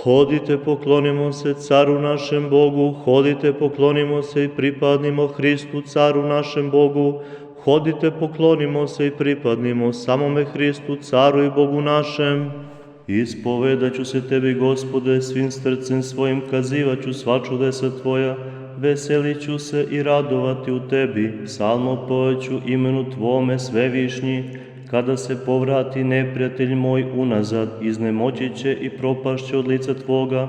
Hodite, poklonimo se Caru našem Bogu, hodite, poklonimo se i pripadnimo Hristu, Caru našem Bogu, hodite, poklonimo se i pripadnimo samome Hristu, Caru i Bogu našem. Ispovedaću se Tebi, Gospode, svim srcem svojim, kazivaću sva čudesa Tvoja, veseliću se i radovati u Tebi, psalmopoveću imenu Tvome svevišnji. Kada se povrati neprijatelj moj unazad, iznemoći će i propašće od lica Tvoga,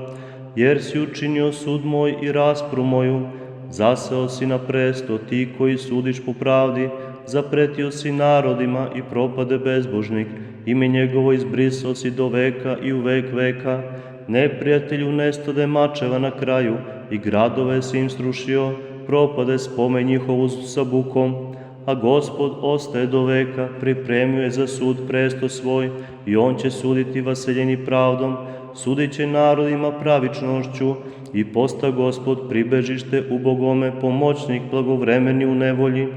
jer si učinio sud moj i raspru moju. Zaseo si na presto, Ti koji sudiš po pravdi, zapretio si narodima i propade bezbožnik, ime njegovo izbrisao si do veka i u vek veka. Neprijatelju nestade mačeva na kraju i gradove si im srušio, propade spomen njihovu sa bukom. A Gospod ostaje do veka, pripremio je za sud presto svoj i on će suditi vaseljeni pravdom, sudit će narodima pravičnošću i posta Gospod pribežište ubogome, pomoćnik blagovremeni u nevolji.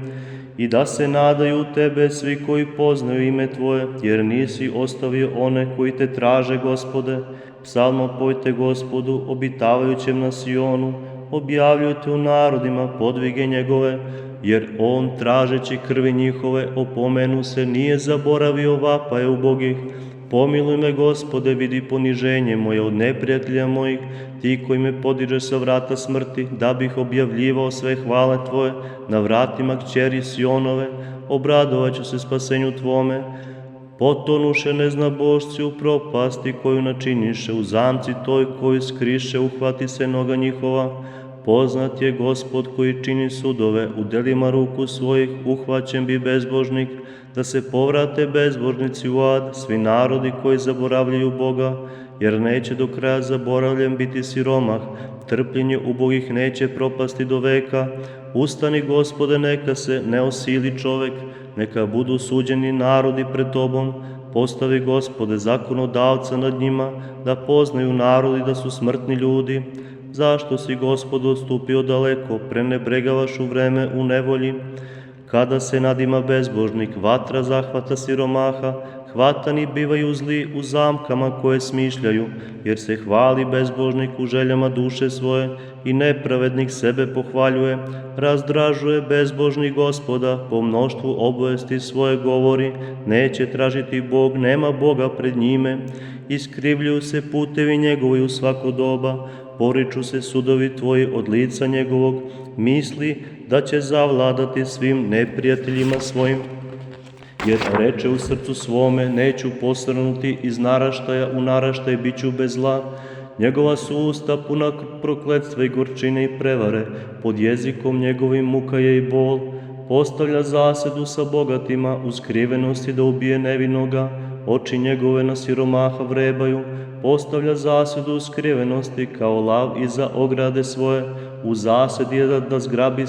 I da se nadaju Tebe svi koji poznaju ime Tvoje, jer nisi ostavio one koji Te traže, Gospode. Psalmopojte Gospodu, obitavajućem na Sionu, objavljujte u narodima podvige njegove, jer on, tražeći krvi njihove, opomenu se, nije zaboravio vapaje ubogih. Pomiluj me, Gospode, vidi poniženje moje od neprijatelja mojih, Ti koji me podižeš sa vrata smrti, da bih objavljivao sve hvale Tvoje na vratima kćeri Sionove, obradovaću se spasenju Tvome. Potonuše neznabošci u propasti koju načiniše, u zamci toj koju skriše, uhvati se noga njihova. Poznat je Gospod koji čini sudove, u delima ruku svojih uhvaćen bi bezbožnik, da se povrate bezbožnici u ad, svi narodi koji zaboravljaju Boga, jer neće do kraja zaboravljen biti siromah, trpljenje ubogih neće propasti do veka. Ustani, Gospode, neka se ne osili čovek, neka budu suđeni narodi pred Tobom. Postavi, Gospode, zakonodavca nad njima, da poznaju narodi da su smrtni ljudi. Zašto si, Gospod, odstupio daleko, prenebregavaš u vreme u nevolji? Kada se nadima bezbožnik, vatra zahvata siromaha, hvatani bivaju zli u zamkama koje smišljaju, jer se hvali bezbožnik u željama duše svoje i nepravednik sebe pohvaljuje. Razdražuje bezbožni Gospoda, po mnoštvu obavesti svoje govori, neće tražiti Bog, nema Boga pred njime. Iskrivljuju se putevi njegovi u svako doba, poriču se sudovi Tvoji od lica njegovog, misli da će zavladati svim neprijateljima svojim. Jer reče u srcu svome, neću posrnuti iz naraštaja u naraštaj, bit ću bez zla. Njegova su usta puna prokletstva i gorčine i prevare, pod jezikom njegovim muka je i bol. Postavlja zasedu sa bogatima, u skrivenosti da ubije nevinoga, oči njegove na siromaha vrebaju. Postavlja zasedu u skrivenosti kao lav iza ograde svoje, u zased je da zgrabi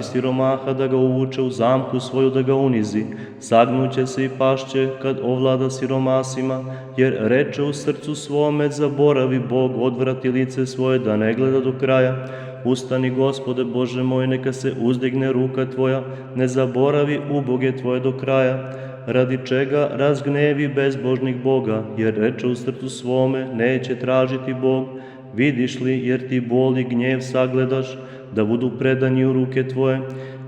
siromaha, da ga uvuče u zamku svoju, da ga unizi. Sagnuće se i pašće kad ovlada siromasima, jer reče u srcu svome, zaboravi Bog, odvrati lice svoje, da ne gleda do kraja. Ustani, Gospode Bože moj, neka se uzdigne ruka Tvoja, ne zaboravi uboge Tvoje do kraja. Radi čega razgnevi bezbožnik Boga, jer reče u srcu svome, neće tražiti Bog. Vidiš li, jer ti bol i gnjev sagledaš, da budu predani u ruke Tvoje,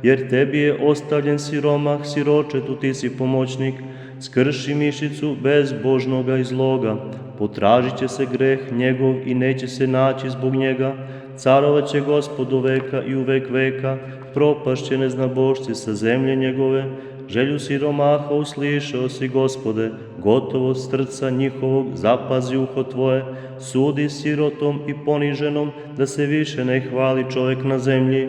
jer Tebi je ostavljen siromah, siročetu Ti si pomoćnik. Skrši mišicu bezbožnoga i zloga, potražit će se greh njegov i neće se naći zbog njega. Carovat će Gospod do veka i u vek veka, propašće neznabošci sa zemlje njegove. Želju siromaha uslišao si, Gospode, gotovost srca njihovog zapazi uho Tvoje. Sudi sirotom i poniženom, da se više ne hvali čovek na zemlji.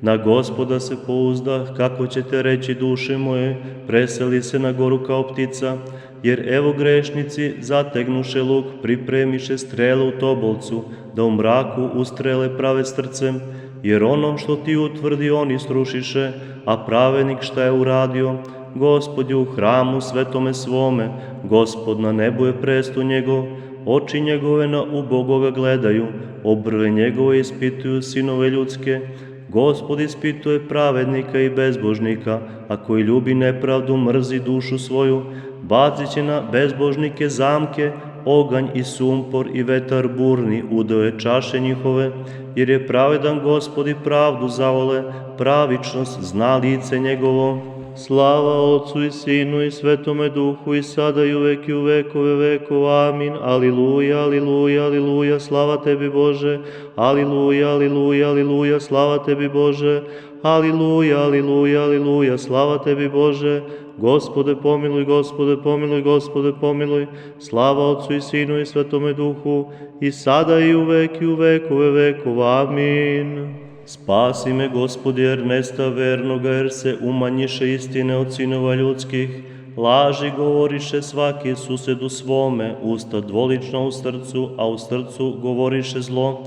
Na Gospoda se pouzda, kako ćete reći duše moje, preseli se na goru kao ptica, jer evo grešnici zategnuše luk, pripremiše strele u tobolcu, da u mraku ustrele prave srcem, jer ono što Ti utvrdi oni srušiše, a pravednik šta je uradio? Gospod je u hramu svetome svome, Gospod na nebu je presto njegov, oči njegove na ubogoga gledaju, obrve njegove ispituju sinove ljudske. Gospod ispituje pravednika i bezbožnika, a koji ljubi nepravdu mrzi dušu svoju, bacit će na bezbožnike zamke, oganj i sumpor i vetar burni udao je čaše njihove, jer je pravedan Gospod i pravdu zavole, pravičnost zna lice njegovo. Slava Otcu i Sinu i Svetome Duhu i sada i uvek i u vekove vekova. Amin. Aliluja, aliluja, aliluja, slava Tebi Bože. Aliluja, aliluja, aliluja, slava Tebi Bože. Aliluja, aliluja, aliluja, slava Tebi Bože. Gospode pomiluj, Gospode pomiluj, Gospode pomiluj. Slava Otcu i Sinu i Svetome Duhu i sada i uvek i u vekove vekova. Amin. Spasi me, Gospodi, Ernesta vernoga, jer se umanjiše istine od sinova ljudskih. Laži govoriše svaki susedu svome, usta dvolična u srcu, a u srcu govoriše zlo.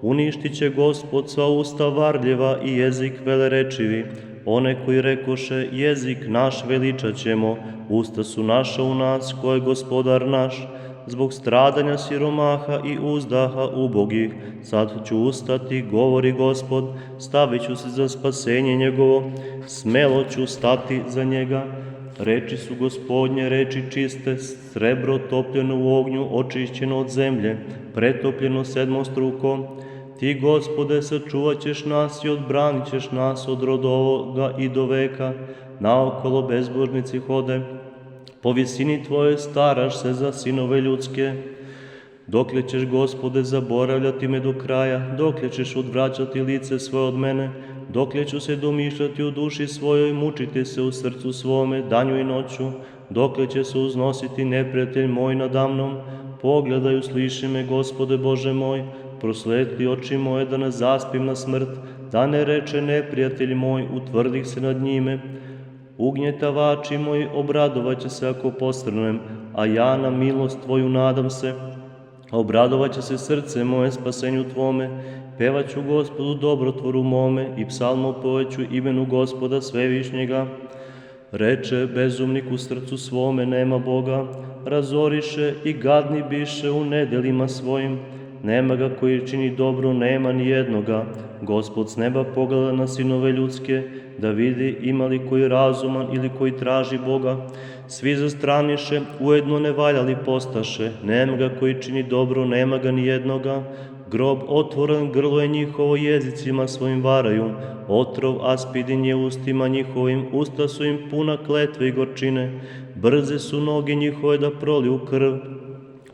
Uništit će Gospod sva usta varljeva i jezik velerečivi. One koji rekoše, jezik naš veličat ćemo, usta su naša u nas, ko je Gospodar naš. Zbog stradanja siromaha i uzdaha ubogih, sad ću ustati, govori Gospod, stavit ću se za spasenje njegovo, smelo ću stati za njega. Reči su Gospodnje, reči čiste, srebro topljeno u ognju, očišćeno od zemlje, pretopljeno sedmostruko. Ti, Gospode, sačuvat ćeš nas i odbranit ćeš nas od rodovoga i do veka. Naokolo bezbožnici hode, po visini Tvojoj staraš se za sinove ljudske. Dokle ćeš, Gospode, zaboravljati me do kraja, dokle ćeš odvraćati lice svoje od mene, dokle ću se domišljati u duši svojoj, mučiti se u srcu svome, danju i noću, dokle će se uznositi neprijatelj moj nadamnom. Pogledaj, usliši me, Gospode Bože moj, prosvetli oči moje da ne zaspim na smrt, da ne reče neprijatelj moj, utvrdih se nad njime. Ugnjetavači moji obradovat će se ako postrnem, a ja na milost Tvoju nadam se. Obradovat će se srce moje spasenju Tvome, pevaću Gospodu dobrotvoru mome i psalmo poveću imenu Gospoda Svevišnjega. Reče bezumnik u srcu svome, nema Boga, razoriše i gadni biše u nedelima svojim. Nema ga koji čini dobro, nema ni jednoga. Gospod s neba pogleda na sinove ljudske, da vidi ima li koji razuman ili koji traži Boga. Svi zastraniše, ujedno nevaljali postaše, nema ga koji čini dobro, nema ga ni jednoga. Grob otvoren, grlo je njihovo, jezicima svojim varaju, otrov aspidin je ustima njihovim, usta su im puna kletve i gorčine, brze su noge njihove da proliju krv.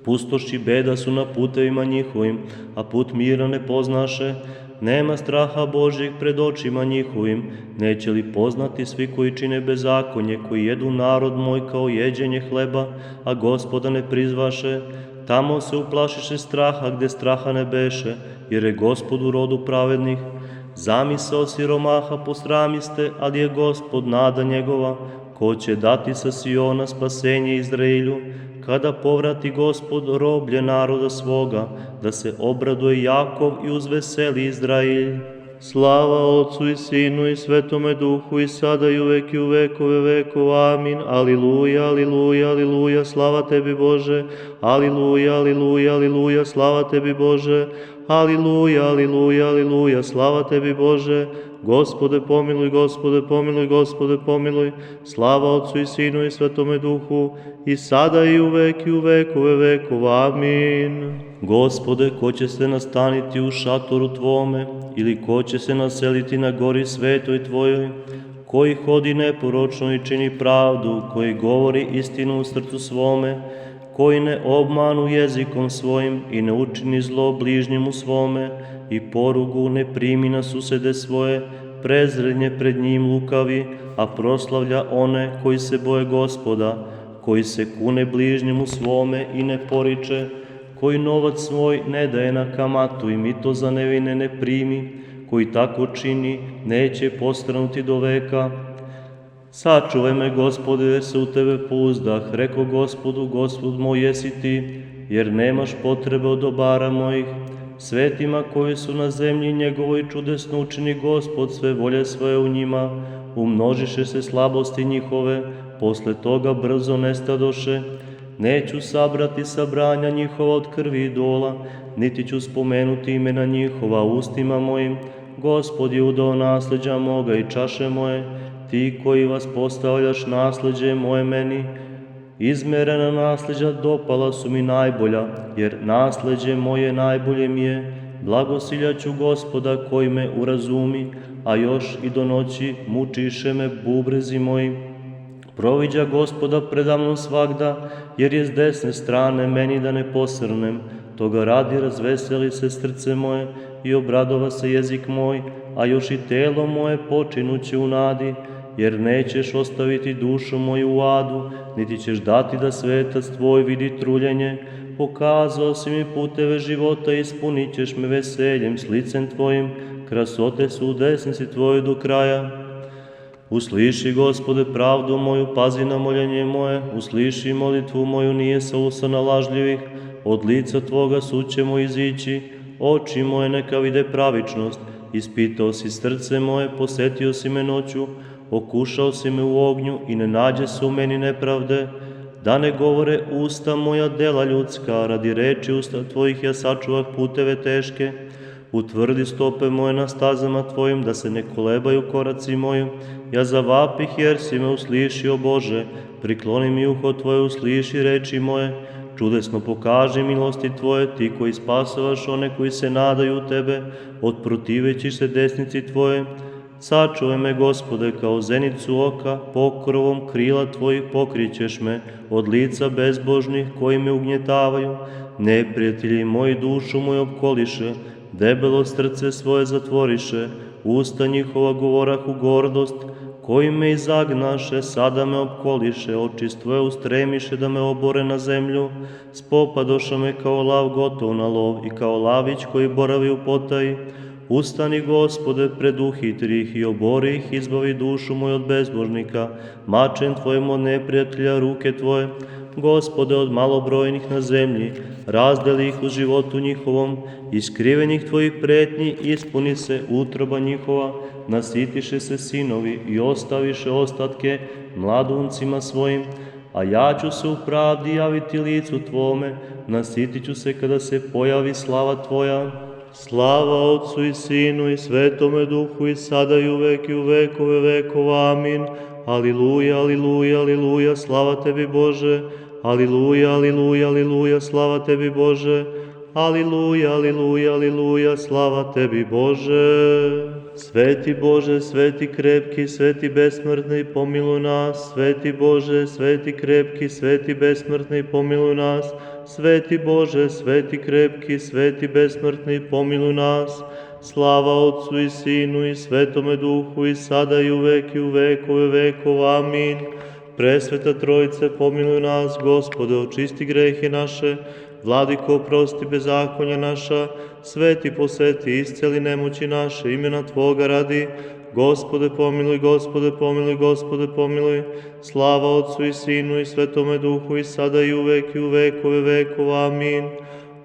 Pustoš i beda su na putevima njihovim, a put mira ne poznaše. Nema straha Božjeg pred očima njihovim. Neće li poznati svi koji čine bezakonje, koji jedu narod moj kao jeđenje hleba, a Gospoda ne prizvaše? Tamo se uplašiše straha gde straha ne beše, jer je Gospod u rodu pravednih. Zamisao siromaha posramiste, ali je Gospod nada njegova. Ko će dati sa Siona spasenje Izraelju? Kada povrati Gospod roblje naroda svoga, da se obraduje Jakov i uzveseli Izrael. Slava Otcu i Sinu i Svetome Duhu i sada i uvek i u vekove vekova. Amin. Aliluja, aliluja, aliluja, slava Tebi Bože. Aliluja, aliluja, aliluja, slava Tebi Bože. Aliluja, aliluja, aliluja, slava Tebi Bože. Gospode pomiluj, Gospode pomiluj, Gospode pomiluj. Slava Otcu i Sinu i Svetome Duhu i sada i uvek i u vekove vekova. Amin. Gospode, ko će se nastaniti u šatoru Tvome, ili ko će se naseliti na gori svetoj Tvojoj, koji hodi neporočno i čini pravdu, koji govori istinu u srcu svome, koji ne obmanu jezikom svojim i ne učini zlo bližnjemu svome i porugu ne primi na susede svoje, prezrenje pred njim lukavi, a proslavlja one koji se boje Gospoda, koji se kune bližnjemu svome i ne poriče, koji novac svoj ne daje na kamatu i mito za nevine ne primi, koji tako čini, neće postranuti do veka. Sačuvaj me, Gospode, jer se u Tebe pouzdah, reko Gospodu, Gospod moj jesi Ti, jer nemaš potrebe od dobara mojih. Svetima koji su na zemlji njegovoj čudesno učini Gospod, sve volje svoje u njima, umnožiše se slabosti njihove, posle toga brzo nestadoše. Neću sabrati sabranja njihova od krvi idola, niti ću spomenuti imena njihova ustima mojim. Gospod je udao nasleđa moga i čaše moje, Ti koji vas postavljaš nasleđe moje meni. Izmerena nasljeđa dopala su mi najbolja, jer nasljeđe moje najbolje mi je. Blagosiljaću Gospoda koji me urazumi, a još i do noći mučiše me bubrezi moji. Proviđa Gospoda predamnom svagda, jer je s desne strane meni da ne posrnem. Toga radi razveseli se srce moje i obradova se jezik moj, a još i telo moje počinuće u nadi, jer nećeš ostaviti dušu moju u adu, niti ćeš dati da svetac tvoj vidi truljenje. Pokazao si mi puteve života, ispunit ćeš me veseljem s licem tvojim, krasote su u desnici tvojoj do kraja. Usliši, Gospode, pravdu moju, pazi na moljenje moje, usliši molitvu moju, nije sa usana lažljivih, od lica Tvoga sud ćemo izići, oči moje neka vide pravičnost, ispitao si srce moje, posetio si me noću, okušao si me u ognju i ne nađe se u meni nepravde, da ne govore usta moja dela ljudska, radi reči usta Tvojih ja sačuvah puteve teške, utvrdi stope moje na stazama Tvojim, da se ne kolebaju koraci moji. Ja zavapih jer si me uslišio, Bože, prikloni mi uho Tvoje, usliši reči moje. Čudesno pokaži milosti Tvoje, Ti koji spasavaš one koji se nadaju Tebe, otprotiveći se desnici Tvoje. Sačuvaj me, Gospode, kao zenicu oka, pokrovom krila Tvojih pokrićeš me od lica bezbožnih koji me ugnjetavaju. Neprijatelji moji dušu moju opkoliše, debelo srce svoje zatvoriše, usta njihova govorah u gordost, koji me izagnaše, sada me opkoliše, oči Tvoje ustremiše da me obore na zemlju, spopadoša me kao lav gotov na lov i kao lavić koji boravi u potaji. Ustani, Gospode, pred uhitrih i obori ih, izbavi dušu moju od bezbožnika, mačem Tvojim od neprijatelja ruke Tvoje. Gospode, od malobrojnih na zemlji, razdeli ih u životu njihovom, iz skrivenih Tvojih pretnji ispuni se utroba njihova, nasitiše se sinovi i ostaviše ostatke mladuncima svojim, a ja ću se u pravdi javiti licu Tvome, nasitit ću se kada se pojavi slava Tvoja. Slava Otcu i Sinu i Svetome Duhu i sada i uvek i u vekove vekova. Amin. Aliluja, aliluja, aliluja, slava Tebi Bože. Aliluja, aliluja, aliluja, slava Tebi Bože. Aliluja, aliluja, aliluja, slava Tebi Bože. Sveti Bože, sveti krepki, sveti besmrtni, pomiluj nas. Sveti Bože, sveti krepki, sveti besmrtni, pomiluj nas. Sveti Bože, sveti krepki, sveti besmrtni, pomiluj nas. Slava Otcu i Sinu i Svetome Duhu i sada i uvek i u vekove vekova. Amin. Presveta Trojice, pomiluj nas. Gospode, očisti grehe naše. Vladiko, oprosti bezakonja naša. Sveti poseti, isceli nemoći naše, imena Tvoga radi. Gospode pomiluj, Gospode pomiluj, Gospode pomiluj. Slava Otcu i Sinu i Svetome Duhu i sada i uvek i u vekove vekova. Amin.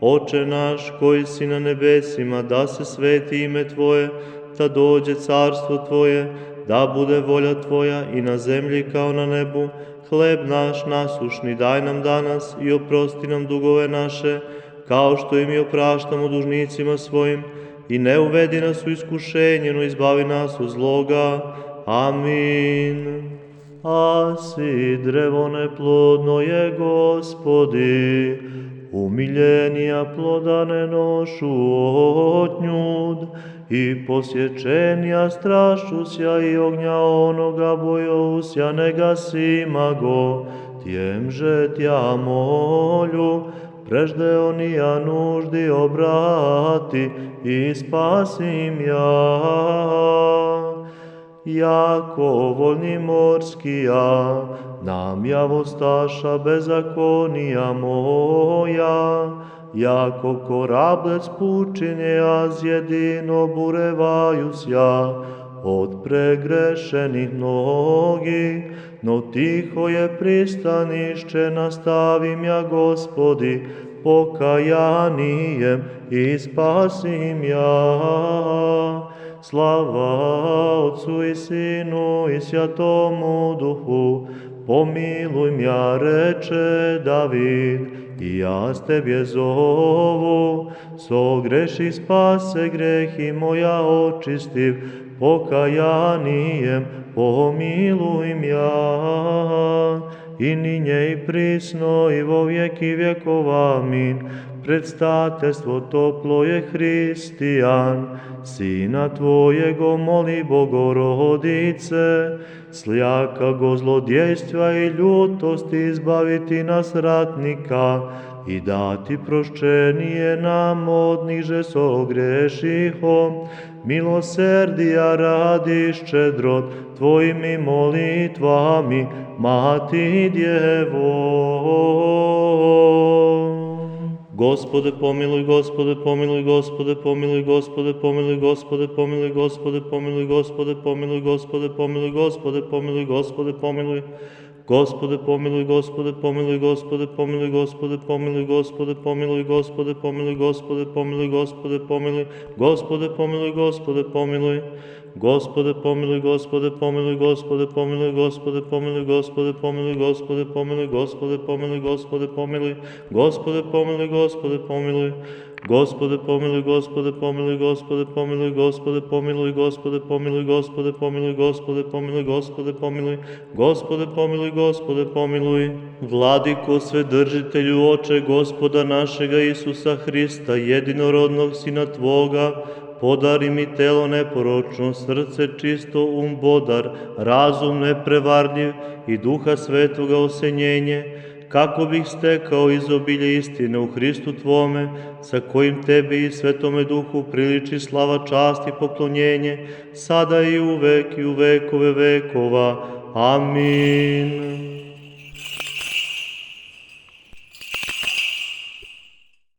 Oče naš koji si na nebesima, da se sveti ime Tvoje, da dođe carstvo Tvoje, da bude volja Tvoja i na zemlji kao na nebu. Hleb naš nasušni daj nam danas i oprosti nam dugove naše, kao što i mi opraštamo dužnicima svojim, i ne uvedi nas u iskušenje, no izbavi nas od zloga. Amin. A si drevo neplodno je, Gospodi, umiljenija ploda ne nošu otnjud, i posječenija strašusja i ognja onoga bojousja ne gasima go, tjemže tja molju, prežde onija nuždi obrati i spasim ja. Jako voljni morskija, nam javostaša bezakonija moja, jako korablec pučinje, ja zjedino burevajusja od pregrešenih nogi, no tiho je pristanišće, nastavim ja, Gospodi, pokajanijem i spasim ja. Slava Otcu i Sinu i Svjatomu Duhu, pomiluj mja, reče David, i ja s Tebje zovu, sogreši spase grehi moja očistiv, pokajanijem pomiluj mja. i ninje i prisno, i vo vjeki vjekova. Amin. Predstateljstvo toplo je Hristijan, Sina Tvojego moli Bogorodice, slijaka go zlodjejstva i ljutosti izbaviti nas ratnika i dati proščenije nam od niže sogrešihom, miloserdija radi ščedrot Tvojimi molitvami, Mati Djevo. Gospode pomiluj, Gospode pomiluj, Gospode pomiluj, Gospode pomiluj, Gospode pomiluj, Gospode pomiluj, Gospode pomiluj, Gospode pomiluj, Gospode pomiluj, Gospode pomiluj. Gospode pomiluj, Gospode pomiluj, Gospode pomiluj, Gospode pomiluj, Gospode pomiluj, Gospode pomiluj, Gospode pomiluj, Gospode pomiluj, Gospode pomiluj, Gospode pomiluj. Gospode pomiluj, Gospode pomiluj, Gospode pomiluj, Gospode pomiluj, Gospode pomiluj, Gospode pomiluj, Gospode pomiluj, Gospode pomiluj, Gospode pomiluj, Gospode pomiluj. Gospode pomiluj, Gospode pomiluj, Gospode pomiluj, Gospode pomiluj, Gospode pomiluj, Gospode pomiluj, Gospode pomiluj, Gospode pomiluj, Gospode pomiluj, Gospode pomiluj. Vladiko Svedržitelju, Oče Gospoda našega Isusa Hrista, jedinorodnog Sina Tvoga, podari mi telo neporočno, srce čisto, bodar, razum neprevarljiv i Duha Svetoga osenjenje, kako bih stekao izobilje istine u Hristu Tvome, sa kojim Tebi i Svetome Duhu priliči slava, čast i poklonjenje, sada i u vek i u vekove vekova. Amin.